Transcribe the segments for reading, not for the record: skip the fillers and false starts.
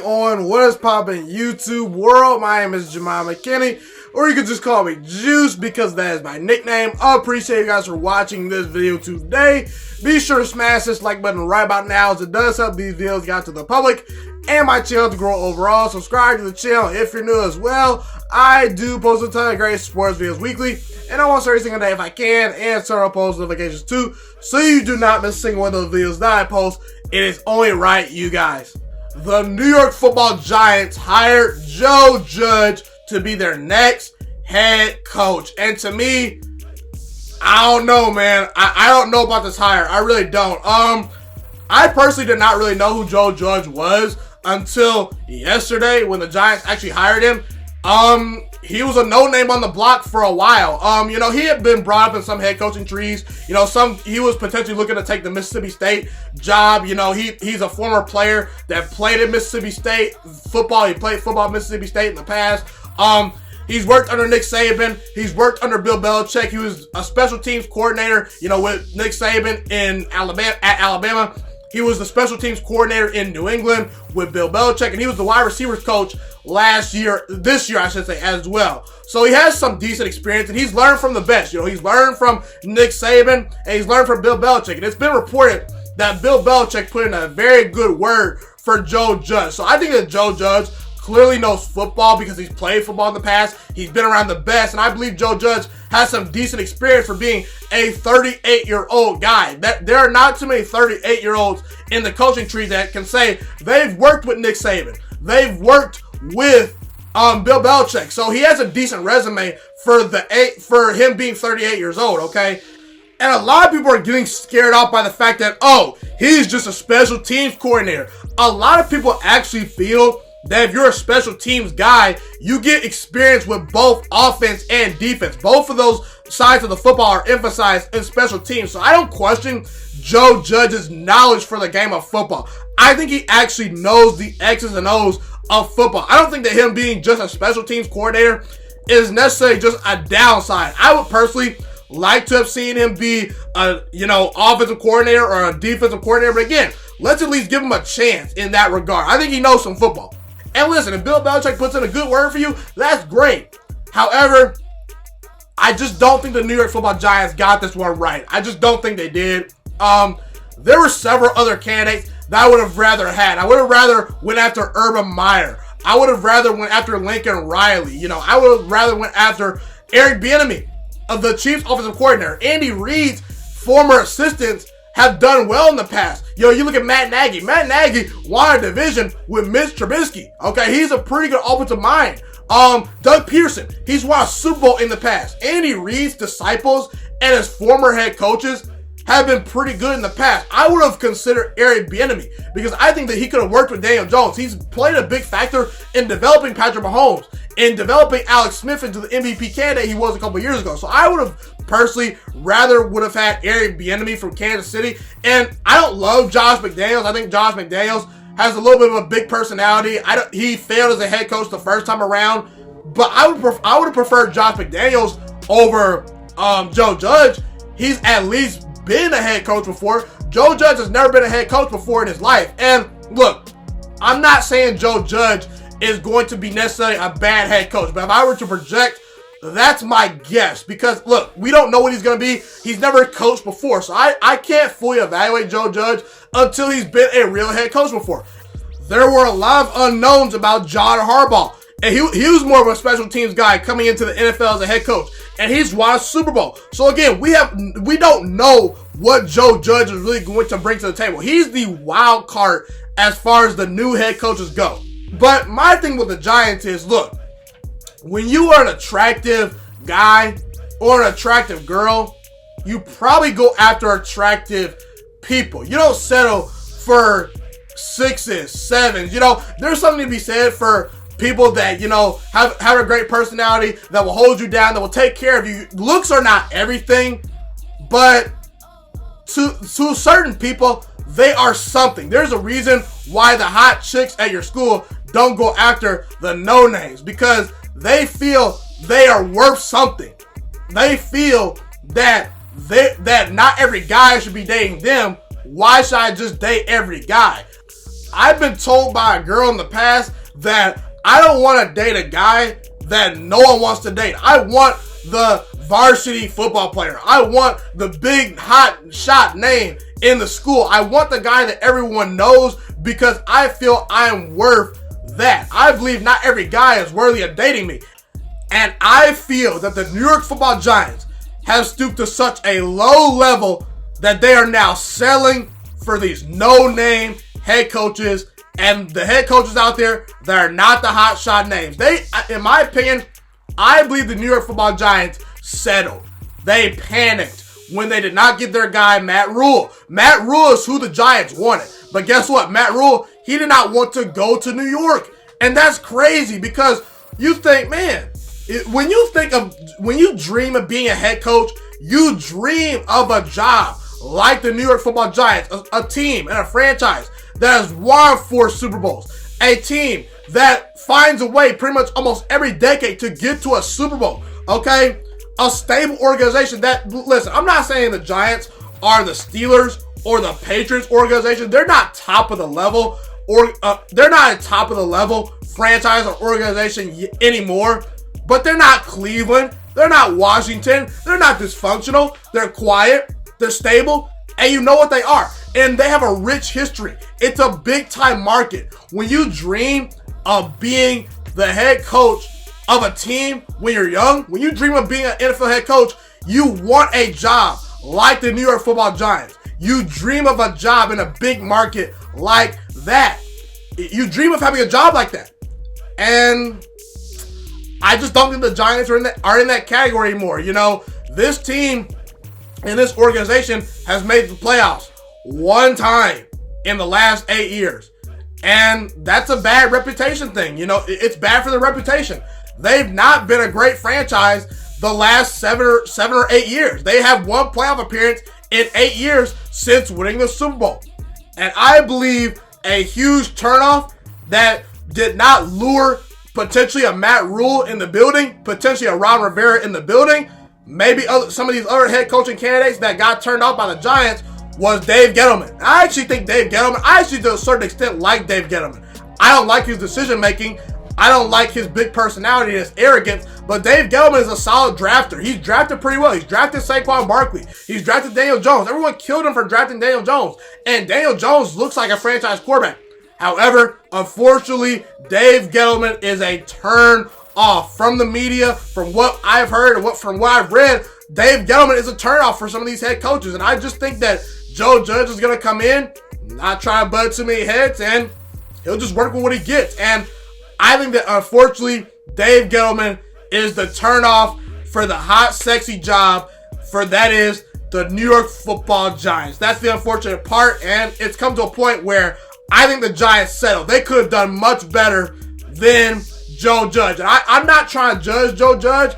going on? What is poppin' YouTube world? My name is Ghiman Mckinney, or you can just call me Juice because that is my nickname. I appreciate you guys for watching this video today. Be sure to smash this like button right about now, as it does help these videos get out to the public and my channel to grow overall. Subscribe to the channel if you're new as well. I do post a ton of great sports videos weekly, and I want to every single day if I can, and start up post notifications too, so you do not miss a single one of those videos that I post. It is only right, you guys. The New York Football Giants hired Joe Judge to be their next head coach. And to me, I don't know, man. I don't know about this hire. I really don't. I personally did not really know who Joe Judge was until yesterday when the Giants actually hired him. He was a no-name on the block for a while. He had been brought up in some head coaching trees. He was potentially looking to take the Mississippi State job. He's a former player that played at Mississippi State football. He played football at Mississippi State in the past. He's worked under Nick Saban. He's worked under Bill Belichick. He was a special teams coordinator, with Nick Saban in Alabama. He was the special teams coordinator in New England with Bill Belichick, and he was the wide receivers coach this year, I should say, as well. So he has some decent experience, and he's learned from the best. He's learned from Nick Saban, and he's learned from Bill Belichick. And it's been reported that Bill Belichick put in a very good word for Joe Judge. So I think that Joe Judge clearly knows football because he's played football in the past. He's been around the best, and I believe Joe Judge has some decent experience for being a 38-year-old guy. There are not too many 38-year-olds in the coaching tree that can say they've worked with Nick Saban. They've worked with Bill Belichick. So he has a decent resume for him being 38 years old, okay? And a lot of people are getting scared off by the fact that, he's just a special teams coordinator. A lot of people actually feel that if you're a special teams guy, you get experience with both offense and defense. Both of those sides of the football are emphasized in special teams. So I don't question Joe Judge's knowledge for the game of football. I think he actually knows the X's and O's of football. I don't think that him being just a special teams coordinator is necessarily just a downside. I would personally like to have seen him be a, offensive coordinator or a defensive coordinator. But again, let's at least give him a chance in that regard. I think he knows some football. And listen, if Bill Belichick puts in a good word for you, that's great. However, I just don't think the New York Football Giants got this one right. I just don't think they did. There were several other candidates that I would have rather had. I would have rather went after Urban Meyer. I would have rather went after Lincoln Riley. I would have rather went after Eric Bieniemy, of the Chiefs offensive coordinator. Andy Reid's former assistants have done well in the past. You look at Matt Nagy. Matt Nagy won a division with Mitch Trubisky. Okay, he's a pretty good offensive mind. Doug Peterson, he's won a Super Bowl in the past. Andy Reid's disciples and his former head coaches have been pretty good in the past. I would have considered Eric Bieniemy because I think that he could have worked with Daniel Jones. He's played a big factor in developing Patrick Mahomes, in developing Alex Smith into the MVP candidate he was a couple years ago. So I would have personally would have had Eric Bieniemy from Kansas City. And I don't love Josh McDaniels. I think Josh McDaniels has a little bit of a big personality. He failed as a head coach the first time around, but I would have preferred Josh McDaniels over Joe Judge. He's at least been a head coach before. Joe Judge has never been a head coach before in his life. And look, I'm not saying Joe Judge is going to be necessarily a bad head coach, but if I were to project, that's my guess. Because look, we don't know what he's going to be. He's never coached before, so I can't fully evaluate Joe Judge until he's been a real head coach before. There were a lot of unknowns about John Harbaugh, and he was more of a special teams guy coming into the NFL as a head coach, and he's won a Super Bowl. So again, we don't know what Joe Judge is really going to bring to the table. He's the wild card as far as the new head coaches go. But my thing with the Giants is, look, when you are an attractive guy or an attractive girl, you probably go after attractive people. You don't settle for 6s, 7s. There's something to be said for people that, have a great personality, that will hold you down, that will take care of you. Looks are not everything, but to certain people, they are something. There's a reason why the hot chicks at your school don't go after the no-names, because they feel they are worth something. They feel that not every guy should be dating them. Why should I just date every guy? I've been told by a girl in the past that I don't want to date a guy that no one wants to date. I want the varsity football player. I want the big hot shot name in the school. I want the guy that everyone knows because I feel I'm worth that. I believe not every guy is worthy of dating me. And I feel that the New York Football Giants have stooped to such a low level that they are now selling for these no-name head coaches and the head coaches out there that are not the hot shot names. They, in my opinion, I believe the New York Football Giants settled. They panicked when they did not get their guy, Matt Rule. Matt Rule is who the Giants wanted. But guess what? Matt Rule, he did not want to go to New York. And that's crazy because you think, man, when you dream of being a head coach, you dream of a job like the New York Football Giants, a team and a franchise that has won 4 Super Bowls, a team that finds a way pretty much almost every decade to get to a Super Bowl, okay? A stable organization that, listen, I'm not saying the Giants are the Steelers or the Patriots organization. They're not top of the level, or they're not a top of the level franchise or organization anymore, but they're not Cleveland. They're not Washington. They're not dysfunctional. They're quiet. They're stable. And you know what they are. And they have a rich history. It's a big time market. When you dream of being the head coach of a team when you're young, when you dream of being an NFL head coach, you want a job like the New York Football Giants. You dream of a job in a big market like that. You dream of having a job like that. And I just don't think the Giants are in that category anymore. You know, this team and this organization has made the playoffs one time in the last 8 years. And that's a bad reputation thing. You know, it's bad for their reputation. They've not been a great franchise the last 7 or 8 years. They have one playoff appearance in 8 years since winning the Super Bowl. And I believe a huge turnoff that did not lure potentially a Matt Rule in the building, potentially a Ron Rivera in the building, maybe some of these other head coaching candidates that got turned off by the Giants was Dave Gettleman. I actually think Dave Gettleman, I actually to a certain extent like Dave Gettleman. I don't like his decision making. I don't like his big personality and his arrogance, but Dave Gettleman is a solid drafter. He's drafted pretty well. He's drafted Saquon Barkley. He's drafted Daniel Jones. Everyone killed him for drafting Daniel Jones. And Daniel Jones looks like a franchise quarterback. However, unfortunately, Dave Gettleman is a turn off from the media, from what I've heard and from what I've read. Dave Gettleman is a turn off for some of these head coaches. And I just think that Joe Judge is going to come in, not try to butt too many heads, and he'll just work with what he gets. And I think that, unfortunately, Dave Gettleman is the turnoff for the hot, sexy job for, that is, the New York Football Giants. That's the unfortunate part, and it's come to a point where I think the Giants settled. They could have done much better than Joe Judge. And I'm not trying to judge Joe Judge.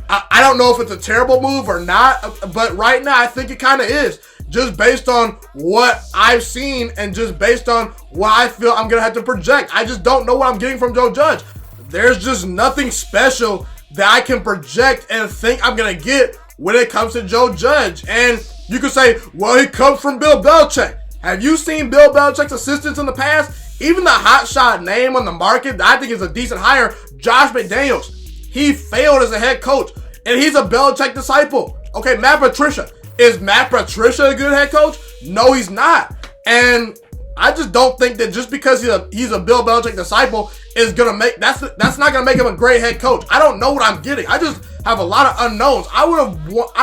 I don't know if it's a terrible move or not, but right now I think it kind of is. Just based on what I've seen and just based on what I feel I'm going to have to project. I just don't know what I'm getting from Joe Judge. There's just nothing special that I can project and think I'm going to get when it comes to Joe Judge. And you could say, well, he comes from Bill Belichick. Have you seen Bill Belichick's assistants in the past? Even the hotshot name on the market that I think is a decent hire, Josh McDaniels. He failed as a head coach, and he's a Belichick disciple. Okay, Matt Patricia. Is Matt Patricia a good head coach? No, he's not. And I just don't think that just because he's a Bill Belichick disciple is gonna make that's not gonna make him a great head coach. I don't know what I'm getting. I just have a lot of unknowns. I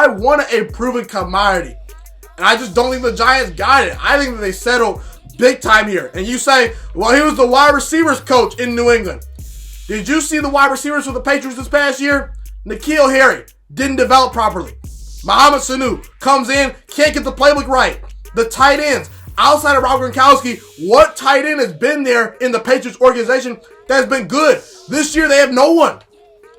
wanted a proven commodity, and I just don't think the Giants got it. I think that they settled big time here. And you say, well, he was the wide receivers coach in New England. Did you see the wide receivers for the Patriots this past year? N'Keal Harry didn't develop properly. Mohamed Sanu comes in, can't get the playbook right. The tight ends, outside of Rob Gronkowski, what tight end has been there in the Patriots organization that has been good? This year, they have no one.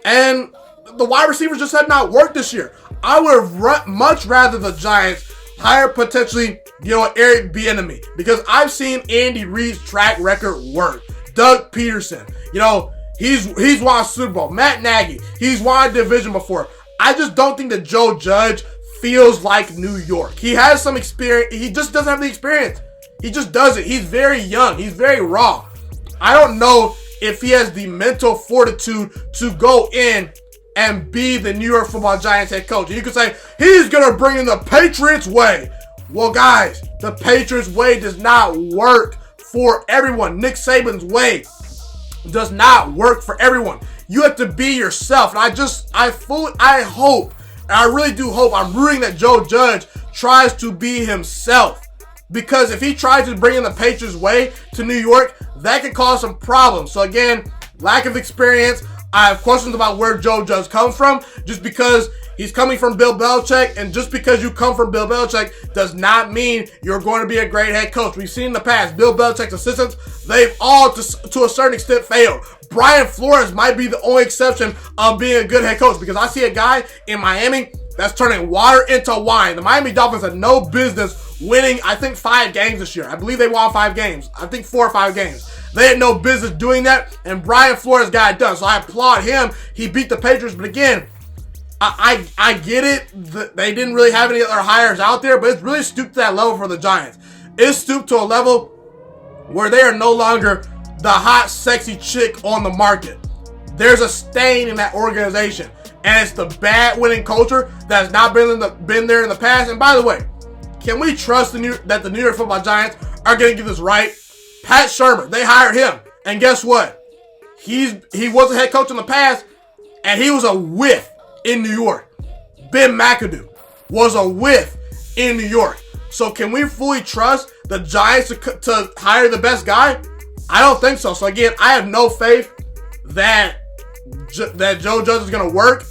And the wide receivers just have not worked this year. I would have much rather the Giants hire potentially, Eric Bieniemy, because I've seen Andy Reid's track record work. Doug Peterson, he's won a Super Bowl. Matt Nagy, he's won a division before. I just don't think that Joe Judge feels like New York. He has some experience. He just doesn't have the experience. He just doesn't. He's very young. He's very raw. I don't know if he has the mental fortitude to go in and be the New York Football Giants head coach. And you could say, he's going to bring in the Patriots way. Well, guys, the Patriots way does not work for everyone. Nick Saban's way does not work for everyone. You have to be yourself. And I hope, and I really do hope, I'm rooting that Joe Judge tries to be himself. Because if he tries to bring in the Patriots way to New York, that could cause some problems. So again, lack of experience. I have questions about where Joe Judge comes from. Just because he's coming from Bill Belichick, and just because you come from Bill Belichick does not mean you're going to be a great head coach. We've seen in the past, Bill Belichick's assistants, they've all to a certain extent failed. Brian Flores might be the only exception of being a good head coach, because I see a guy in Miami that's turning water into wine. The Miami Dolphins had no business winning, I think, 5 games this year. I believe they won 5 games. I think 4 or 5 games. They had no business doing that, and Brian Flores got it done. So I applaud him. He beat the Patriots, but again, I get it. They didn't really have any other hires out there, but it's really stooped to that level for the Giants. It's stooped to a level where they are no longer the hot, sexy chick on the market. There's a stain in that organization, and it's the bad winning culture that has not been there in the past. And by the way, can we trust that the New York Football Giants are going to get this right? Pat Shurmur, they hired him, and guess what? He was a head coach in the past, and he was a whiff in New York. Ben McAdoo was a whiff in New York. So can we fully trust the Giants to hire the best guy? I don't think so. So again, I have no faith that Joe Judge is going to work.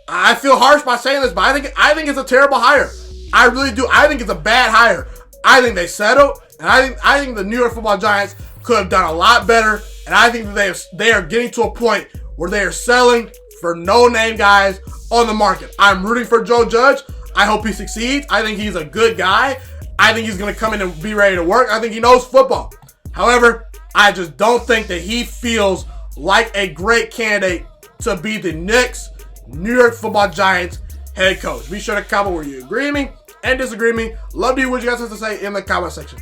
I feel harsh by saying this, but I think it's a terrible hire. I really do. I think it's a bad hire. I think they settled, and I think the New York Football Giants could have done a lot better. And I think that they are getting to a point where they are selling for no-name guys on the market. I'm rooting for Joe Judge. I hope he succeeds. I think he's a good guy. I think he's going to come in and be ready to work. I think he knows football. However, I just don't think that he feels like a great candidate to be the next New York Football Giants head coach. Be sure to comment where you agree with me and disagree with me. Love to hear what you guys have to say in the comment section.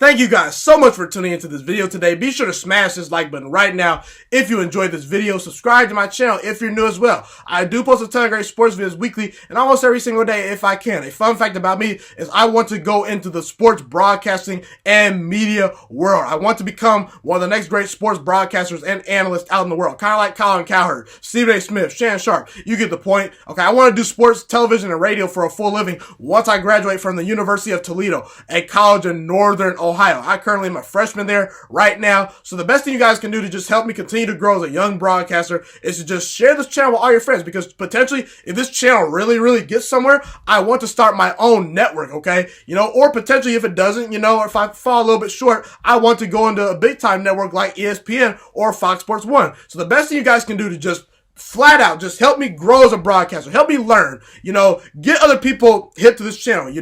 Thank you guys so much for tuning into this video today. Be sure to smash this like button right now if you enjoyed this video. Subscribe to my channel if you're new as well. I do post a ton of great sports videos weekly and almost every single day if I can. A fun fact about me is I want to go into the sports broadcasting and media world. I want to become one of the next great sports broadcasters and analysts out in the world. Kind of like Colin Cowherd, Stephen A. Smith, Shannon Sharp. You get the point. Okay, I want to do sports, television, and radio for a full living once I graduate from the University of Toledo, a college in Northern Ohio. I currently am a freshman there right now. So the best thing you guys can do to just help me continue to grow as a young broadcaster is to just share this channel with all your friends, because potentially if this channel really gets somewhere, I want to start my own network, okay? Or potentially if it doesn't, or if I fall a little bit short, I want to go into a big time network like ESPN or Fox Sports 1. So the best thing you guys can do to just flat out just help me grow as a broadcaster, help me learn, get other people hip to this channel,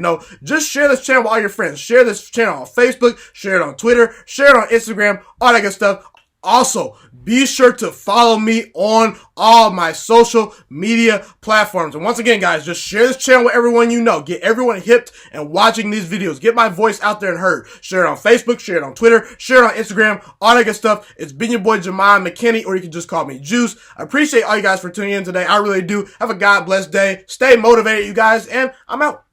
just share this channel with all your friends, share this channel on Facebook, share it on Twitter, share it on Instagram, all that good stuff. Also, be sure to follow me on all my social media platforms. And once again, guys, just share this channel with everyone you know. Get everyone hipped and watching these videos. Get my voice out there and heard. Share it on Facebook, share it on Twitter, share it on Instagram, all that good stuff. It's been your boy, Ghiman Mckinney, or you can just call me Juice. I appreciate all you guys for tuning in today. I really do. Have a God blessed day. Stay motivated, you guys, and I'm out.